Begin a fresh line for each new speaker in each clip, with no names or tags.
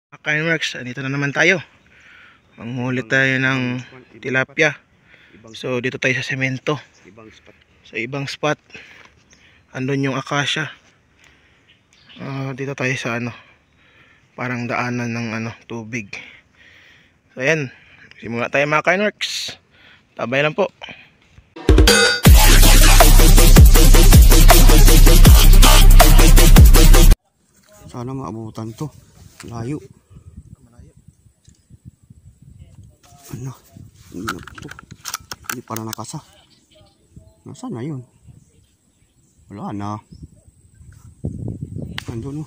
Kainworks, dito na naman tayo. Manghuli tayo ng tilapia. So dito tayo sa semento. Sa ibang spot. Andun yung akasya. Dito tayo sa parang daanan ng tubig. So ayan, simula tayo mga Kainworks. Tabay lang po.
Sana maabutan to. Layo. Ano? Hindi na to. Hindi para nakasa. Nasaan na yun? Wala na. Andun no.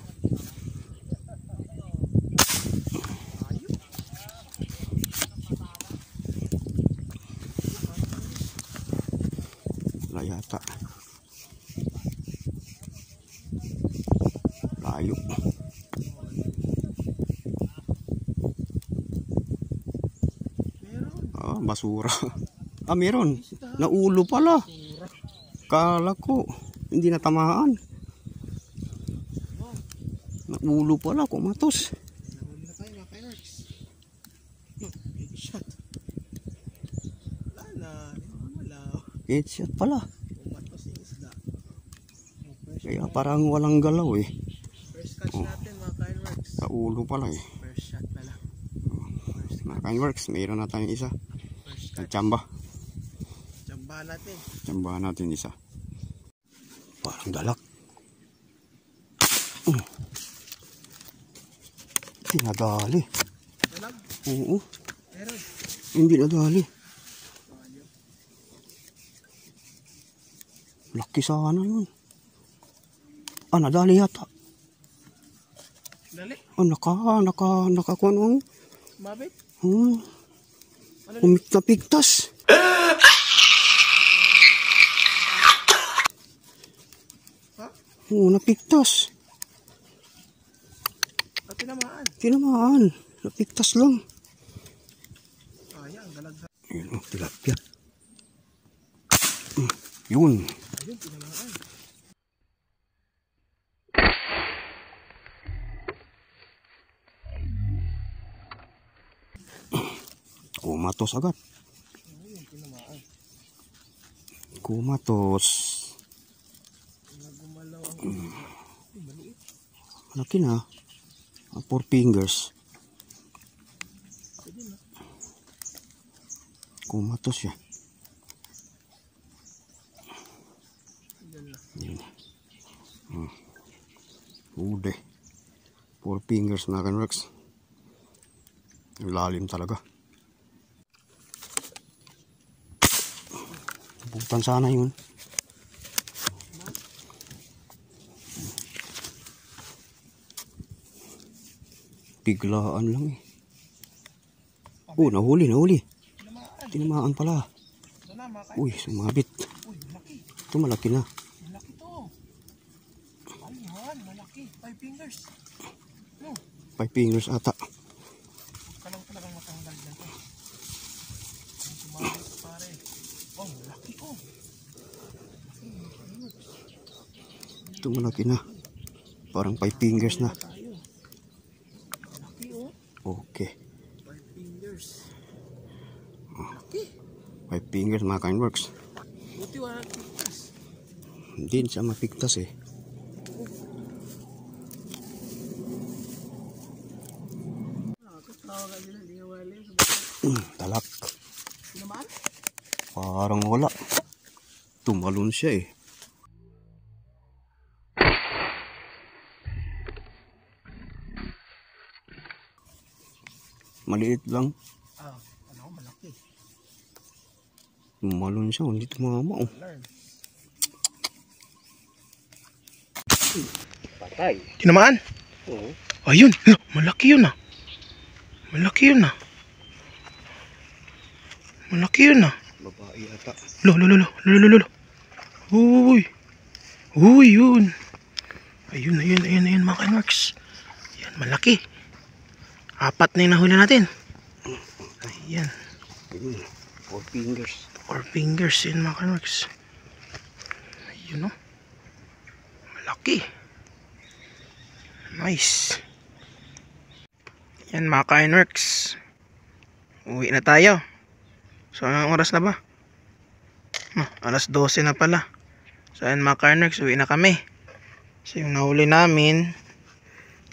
Wala yata. Layo. Basura. Meron. Naulo pala. Kala ko hindi natamaan. Naulo pala, kumatos. Headshot pala. Kaya parang walang galaw eh.
First catch natin mga Kainworks.
Naulo pala eh.
First shot pala.
Mga Kainworks, mayroon na tayong isa. Chamba. Chambahan natin isa. Parang dalak. Hindi nadali. Oo. Hindi nadali. Laki sana yun. Nadali yata.
Dali.
Nakakuha
Mabit?
Napigtas. Napigtas. Tinamaan. Napigtas lang.
Ayan, galagsa.
Yun, tilapia. Yun.
Ayun, tinamaan.
Kumatos agad. Kumatos. Malaki na. 4 fingers. Kumatos siya. Ude. 4 fingers mga Kainworks. Lalim talaga. Butan sana yun. Biglaan lang eh. Nahuli. Tinamaan pala. Uy, sumabit. Ito malaki na.
Malaki to. Ayan, malaki. 5 fingers.
5 fingers ata.
Kalang talagang matanggal na to. Sumabit pare. Malaki oh.
Ito malaki na. Parang 5 fingers na. Okay.
5 fingers.
5 fingers mga Kainworks.
Buti wala pigtas.
Hindi siya mapigtas eh. Talak. Parang wala. Tumalon siya eh. Maliit lang.
Malaki.
Tumalon siya, hindi tumama oh. Patay.
Tinamaan?
Oo.
Ayun, malaki yun ah. Malaki yun ah.
Babae ata.
Lo. Uy, yun. Ayun mga Kainworks. Yan, malaki. 4 na yung nahuli natin. Ayan.
4 fingers.
4 fingers yun mga Kainworks. Ayun oh. Malaki. Nice. Yan mga ka-Ironworks. Uwi na tayo. So anong oras na ba? Alas 12 na pala. So yan mga ka-Ironworks, uwi na kami. So yung nahuli namin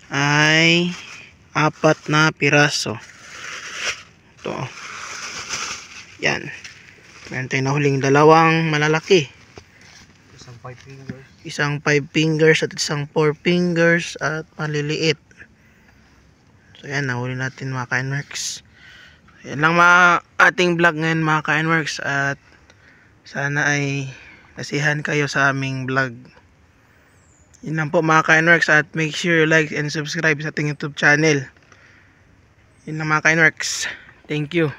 ay 4 na piraso. Ito. Yan. Meron tayong nahuling 2 malalaki. Isang 5 fingers at isang 4 fingers at maliliit. So yan, nahuli natin mga ka-Ironworks. Yan lang mga ating vlog ngayon mga ka-Ironworks, at sana ay nasihan kayo sa aming vlog. Yun lang po mga ka-Ironworks, at make sure you like and subscribe sa ating YouTube channel. Yun lang mga ka-Ironworks. Thank you.